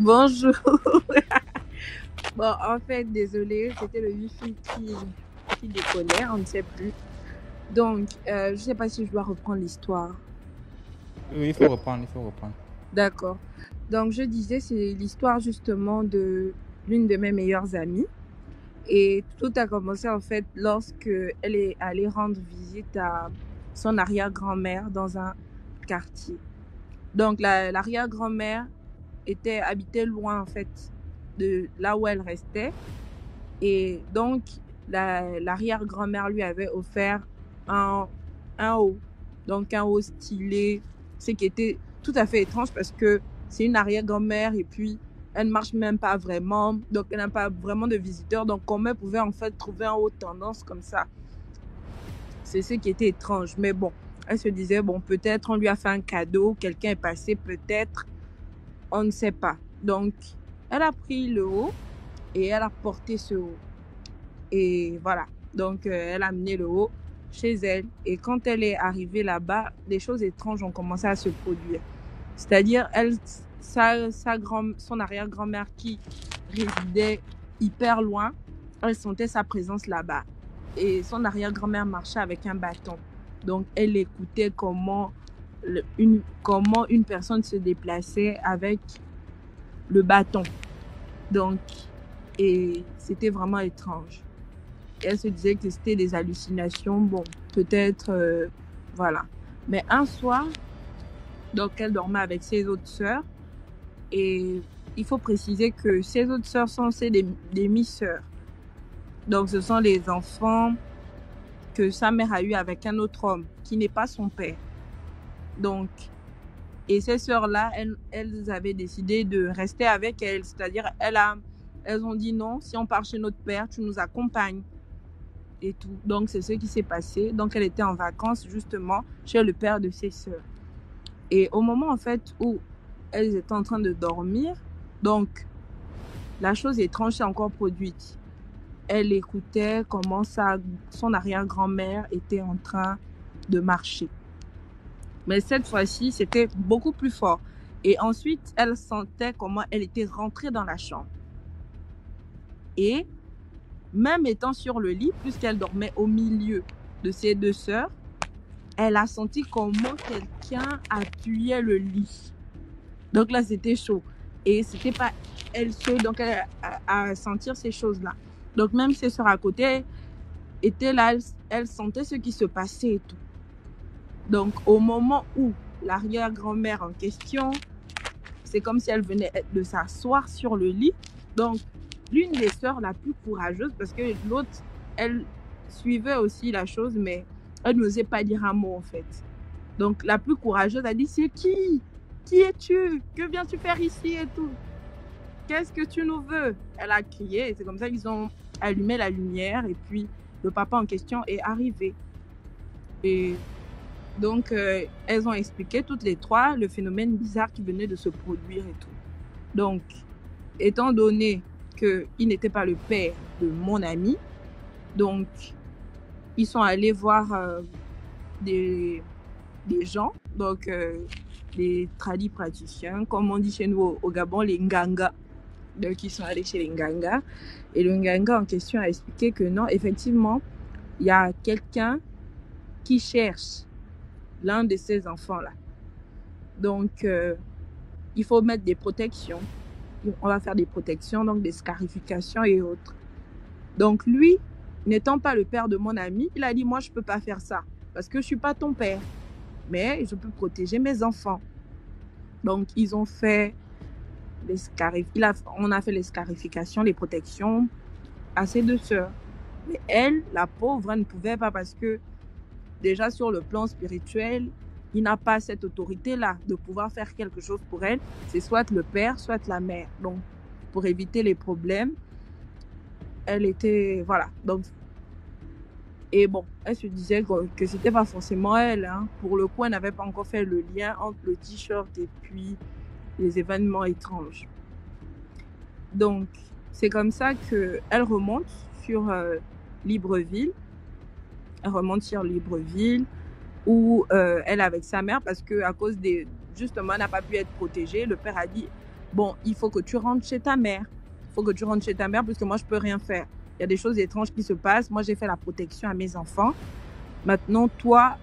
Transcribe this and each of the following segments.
Bonjour. Bon, en fait, désolé, c'était le wifi qui déconnait, on ne sait plus. Donc, je ne sais pas si je dois reprendre l'histoire. Oui, il faut reprendre, il faut reprendre. D'accord. Donc, je disais, c'est l'histoire justement de l'une de mes meilleures amies. Et tout a commencé en fait lorsque elle est allée rendre visite à son arrière-grand-mère dans un quartier. Donc, l'arrière-grand-mère habitait loin en fait de là où elle restait. Et donc, l'arrière-grand-mère lui avait offert un, un haut. Donc, un haut stylé. Ce qui était tout à fait étrange parce que c'est une arrière-grand-mère et puis elle ne marche même pas vraiment. Donc, elle n'a pas vraiment de visiteurs. Donc, comment elle pouvait en fait trouver un haut tendance comme ça? C'est ce qui était étrange. Mais bon, elle se disait, bon, peut-être on lui a fait un cadeau, quelqu'un est passé, peut-être, on ne sait pas. Donc, elle a pris le haut et elle a porté ce haut. Et voilà. Donc, elle a amené le haut chez elle. Et quand elle est arrivée là-bas, des choses étranges ont commencé à se produire. C'est-à-dire, son arrière-grand-mère qui résidait hyper loin, elle sentait sa présence là-bas. Et son arrière-grand-mère marchait avec un bâton. Donc, elle écoutait comment une personne se déplaçait avec le bâton. Donc, et c'était vraiment étrange. Elle se disait que c'était des hallucinations. Bon, peut-être, voilà. Mais un soir, donc elle dormait avec ses autres sœurs. Et il faut préciser que ses autres sœurs sont aussi des demi-sœurs. Donc, ce sont les enfants que sa mère a eu avec un autre homme qui n'est pas son père. Donc, et ces sœurs-là, elles avaient décidé de rester avec elle. C'est-à-dire, elles ont dit non, si on part chez notre père, tu nous accompagnes. Et tout. Donc, c'est ce qui s'est passé. Donc, elle était en vacances, justement, chez le père de ses sœurs. Et au moment, en fait, où elles étaient en train de dormir, donc, la chose étrange s'est encore produite. Elle écoutait comment son arrière-grand-mère était en train de marcher. Mais cette fois-ci, c'était beaucoup plus fort. Et ensuite, elle sentait comment elle était rentrée dans la chambre. Et même étant sur le lit, puisqu'elle dormait au milieu de ses deux sœurs, elle a senti comment quelqu'un appuyait le lit. Donc là, c'était chaud. Et c'était pas elle seule, donc elle a sentir ces choses-là. Donc même ses sœurs à côté étaient là, elles sentaient ce qui se passait et tout. Donc au moment où l'arrière-grand-mère en question, c'est comme si elle venait de s'asseoir sur le lit. Donc l'une des sœurs la plus courageuse, parce que l'autre, elle suivait aussi la chose, mais elle n'osait pas dire un mot en fait. Donc la plus courageuse a dit, c'est qui? Qui es-tu? Que viens-tu faire ici et tout? Qu'est-ce que tu nous veux? Elle a crié et c'est comme ça qu'ils ont allumé la lumière et puis le papa en question est arrivé. Et donc elles ont expliqué toutes les trois le phénomène bizarre qui venait de se produire et tout. Donc, étant donné qu'il n'était pas le père de mon ami, donc ils sont allés voir des gens, donc les tradis praticiens, comme on dit chez nous au Gabon, les Nganga. Donc ils sont allés chez les Nganga. Et le Nganga en question a expliqué que non, effectivement, il y a quelqu'un qui cherche l'un de ces enfants-là. Donc, il faut mettre des protections. On va faire des protections, donc des scarifications et autres. Donc lui, n'étant pas le père de mon ami, il a dit, moi, je ne peux pas faire ça parce que je ne suis pas ton père. Mais je peux protéger mes enfants. Donc, ils ont fait on a fait les scarifications, les protections à ses deux sœurs. Mais elle, la pauvre, elle ne pouvait pas parce que déjà sur le plan spirituel, il n'a pas cette autorité-là de pouvoir faire quelque chose pour elle. C'est soit le père, soit la mère. Donc, pour éviter les problèmes, elle était... Voilà. Donc, et bon, elle se disait que c'était pas forcément elle. Hein. Pour le coup, elle n'avait pas encore fait le lien entre le t-shirt et puis les événements étranges. Donc, c'est comme ça qu'elle remonte sur Libreville. Elle remonte sur Libreville où elle est avec sa mère parce qu'à cause des... Justement, elle n'a pas pu être protégée. Le père a dit, bon, il faut que tu rentres chez ta mère. Il faut que tu rentres chez ta mère parce que moi, je peux rien faire. Il y a des choses étranges qui se passent. Moi, j'ai fait la protection à mes enfants. Maintenant, toi,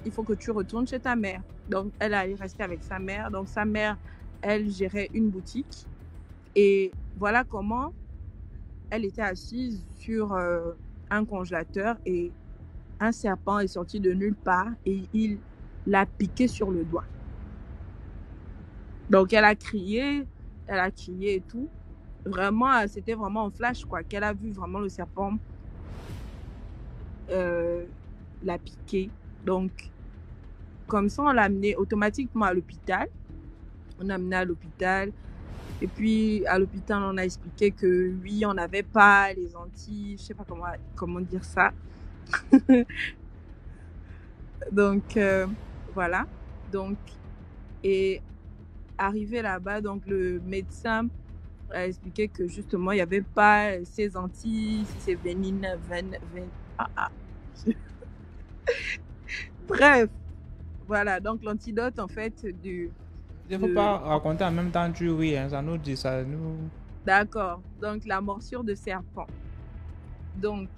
il faut que tu retournes chez ta mère. Donc, elle allait rester avec sa mère. Donc, sa mère, elle gérait une boutique. Et voilà comment elle était assise sur un congélateur et un serpent est sorti de nulle part et il l'a piqué sur le doigt. Donc, elle a crié et tout. Vraiment, c'était vraiment un flash, quoi, qu'elle a vu vraiment le serpent la piquer. Donc, comme ça, on l'a amené automatiquement à l'hôpital. On a amené à l'hôpital. Et puis, à l'hôpital, on a expliqué que oui, on n'avait pas les Antilles. Je ne sais pas comment dire ça. Donc, voilà. Donc, et arrivé là-bas, donc le médecin a expliqué que justement, il n'y avait pas ces Antilles, ces vénines, Bref, voilà. Donc, l'antidote, en fait, Il ne faut pas raconter en même temps du oui, hein, ça nous dit ça. Nous... D'accord. Donc, la morsure de serpent. Donc,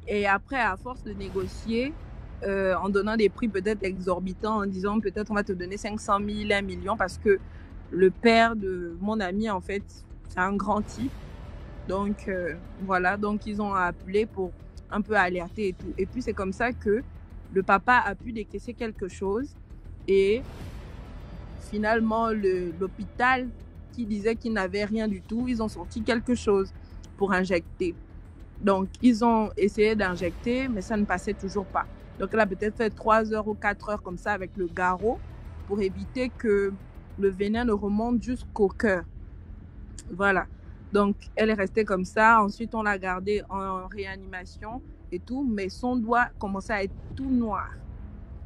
et après, à force de négocier, en donnant des prix peut-être exorbitants, en disant peut-être on va te donner 500 000, 1 million, parce que le père de mon ami, en fait, c'est un grand type. Donc, voilà. Donc, ils ont appelé pour un peu alerter et tout. Et puis, c'est comme ça que le papa a pu décaisser quelque chose. Et finalement, l'hôpital qui disait qu'il n'avait rien du tout, ils ont sorti quelque chose pour injecter. Donc, ils ont essayé d'injecter, mais ça ne passait toujours pas. Donc, elle a peut-être fait 3 heures ou 4 heures comme ça avec le garrot pour éviter que le venin ne remonte jusqu'au cœur. Voilà. Donc, elle est restée comme ça. Ensuite, on l'a gardée en réanimation et tout, mais son doigt commençait à être tout noir.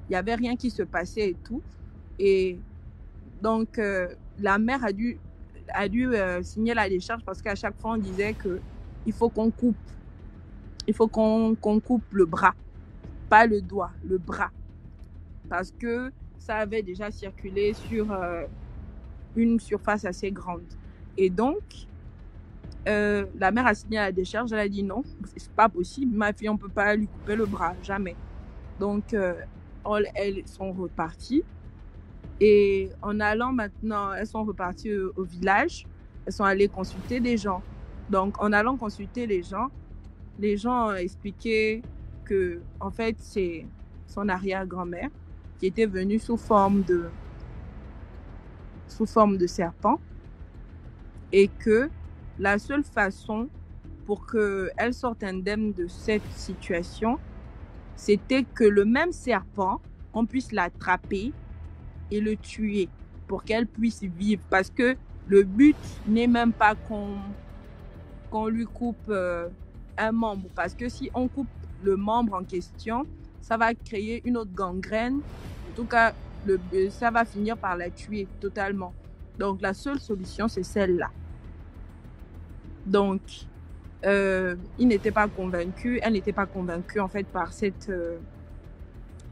Il n'y avait rien qui se passait et tout. Et donc, la mère a dû signer la décharge parce qu'à chaque fois, on disait qu'il faut qu'on coupe. Il faut qu'on coupe le bras, pas le doigt, le bras. Parce que ça avait déjà circulé sur une surface assez grande. Et donc, la mère a signé la décharge, elle a dit non, c'est pas possible, ma fille, on peut pas lui couper le bras, jamais. Donc, elles sont reparties. Et en allant maintenant, elles sont reparties au village, elles sont allées consulter des gens. Donc, en allant consulter les gens ont expliqué que, en fait, c'est son arrière-grand-mère qui était venue sous forme de serpent et que la seule façon pour qu'elle sorte indemne de cette situation, c'était que le même serpent, on puisse l'attraper et le tuer pour qu'elle puisse vivre. Parce que le but n'est même pas qu'on lui coupe un membre. Parce que si on coupe le membre en question, ça va créer une autre gangrène. En tout cas, ça va finir par la tuer totalement. Donc, la seule solution, c'est celle-là. Donc, il n'était pas convaincu, elle n'était pas convaincue en fait par cette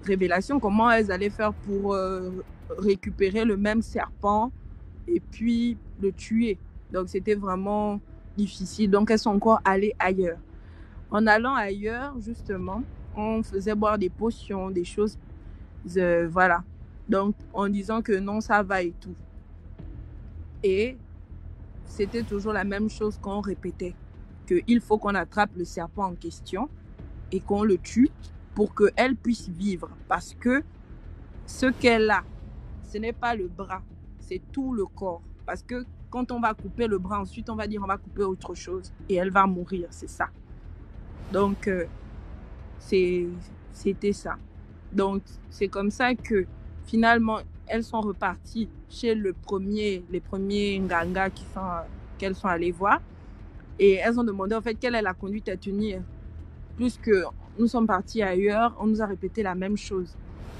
révélation. Comment elles allaient faire pour récupérer le même serpent et puis le tuer. Donc, c'était vraiment difficile. Donc, elles sont encore allées ailleurs. En allant ailleurs, justement, on faisait boire des potions, des choses, voilà. Donc, en disant que non, ça va et tout. Et c'était toujours la même chose qu'on répétait, qu'il faut qu'on attrape le serpent en question et qu'on le tue pour qu'elle puisse vivre. Parce que ce qu'elle a, ce n'est pas le bras, c'est tout le corps. Parce que quand on va couper le bras, ensuite on va dire on va couper autre chose et elle va mourir, c'est ça. Donc, c'était ça. Donc, c'est comme ça que finalement, elles sont reparties chez les premiers Nganga qu'elles sont allées voir. Et elles ont demandé en fait quelle est la conduite à tenir. Puisque nous sommes partis ailleurs, on nous a répété la même chose.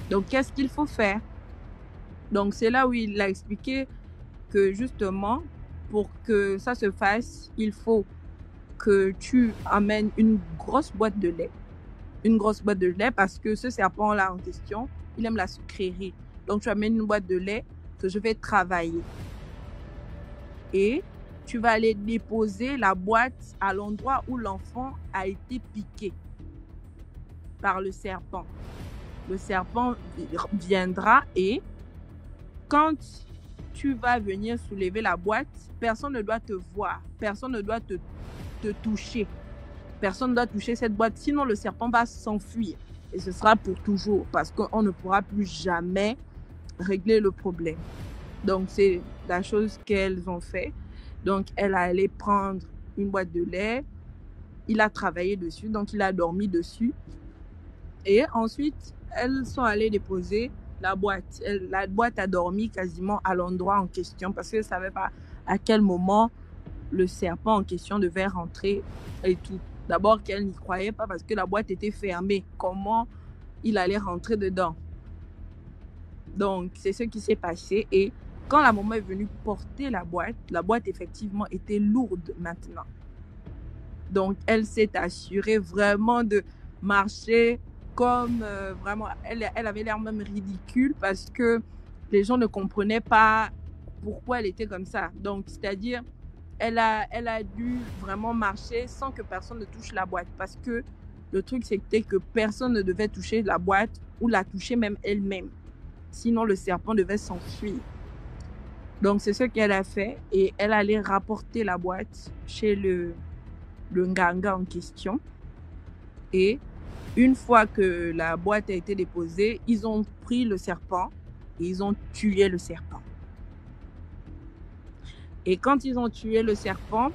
Donc, qu'est-ce qu'il faut faire? Donc, c'est là où il a expliqué que justement, pour que ça se fasse, il faut que tu amènes une grosse boîte de lait. Une grosse boîte de lait parce que ce serpent-là en question, il aime la sucrerie. Donc, tu amènes une boîte de lait que je vais travailler. et tu vas aller déposer la boîte à l'endroit où l'enfant a été piqué par le serpent. Le serpent viendra et quand tu vas venir soulever la boîte, personne ne doit te voir, personne ne doit te toucher. Personne ne doit toucher cette boîte, sinon le serpent va s'enfuir. Et ce sera pour toujours, parce qu'on ne pourra plus jamais régler le problème. Donc, c'est la chose qu'elles ont fait. Donc, elle a allé prendre une boîte de lait. Il a travaillé dessus, donc il a dormi dessus. Et ensuite, elles sont allées déposer la boîte. La boîte a dormi quasiment à l'endroit en question parce qu'elle ne savait pas à quel moment le serpent en question devait rentrer et tout. D'abord qu'elle n'y croyait pas parce que la boîte était fermée. Comment il allait rentrer dedans? Donc, c'est ce qui s'est passé. Et quand la maman est venue porter la boîte effectivement était lourde maintenant. Donc, elle s'est assurée vraiment de marcher comme vraiment... Elle avait l'air même ridicule parce que les gens ne comprenaient pas pourquoi elle était comme ça. Donc, c'est-à-dire, elle a dû vraiment marcher sans que personne ne touche la boîte. Parce que le truc, c'était que personne ne devait toucher la boîte ou la toucher même elle-même. Sinon, le serpent devait s'enfuir. Donc, c'est ce qu'elle a fait. Et elle allait rapporter la boîte chez le nganga en question. Et une fois que la boîte a été déposée, ils ont pris le serpent et ils ont tué le serpent. Et quand ils ont tué le serpent,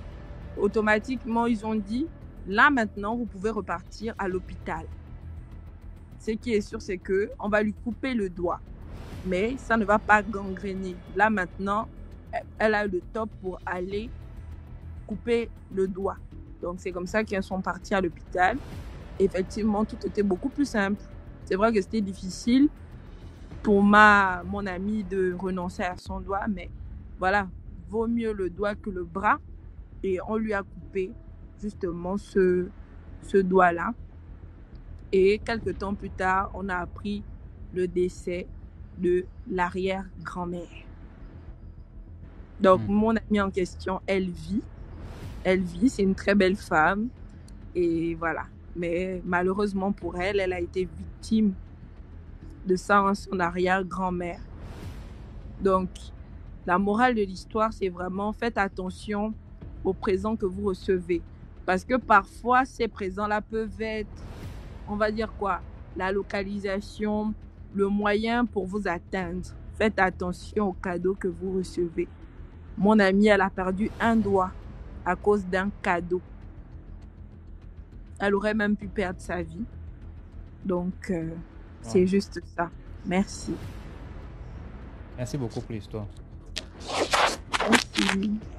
automatiquement, ils ont dit, là maintenant, vous pouvez repartir à l'hôpital. Ce qui est sûr, c'est qu'on va lui couper le doigt. Mais ça ne va pas gangréner. Là maintenant, elle a le top pour aller couper le doigt. Donc, c'est comme ça qu'ils sont partis à l'hôpital. Effectivement, tout était beaucoup plus simple. C'est vrai que c'était difficile pour mon amie de renoncer à son doigt, mais voilà, vaut mieux le doigt que le bras. Et on lui a coupé justement ce doigt-là. Et quelques temps plus tard, on a appris le décès de l'arrière-grand-mère. Donc, mon amie en question, elle vit, c'est une très belle femme. Et voilà. Mais malheureusement pour elle, elle a été victime de ça en son arrière-grand-mère. Donc, la morale de l'histoire, c'est vraiment faites attention aux présents que vous recevez. Parce que parfois, ces présents-là peuvent être, on va dire quoi, la localisation, le moyen pour vous atteindre. Faites attention aux cadeaux que vous recevez. Mon amie, elle a perdu un doigt à cause d'un cadeau. Elle aurait même pu perdre sa vie. Donc, c'est juste ça. Merci. Merci beaucoup pour l'histoire. Merci.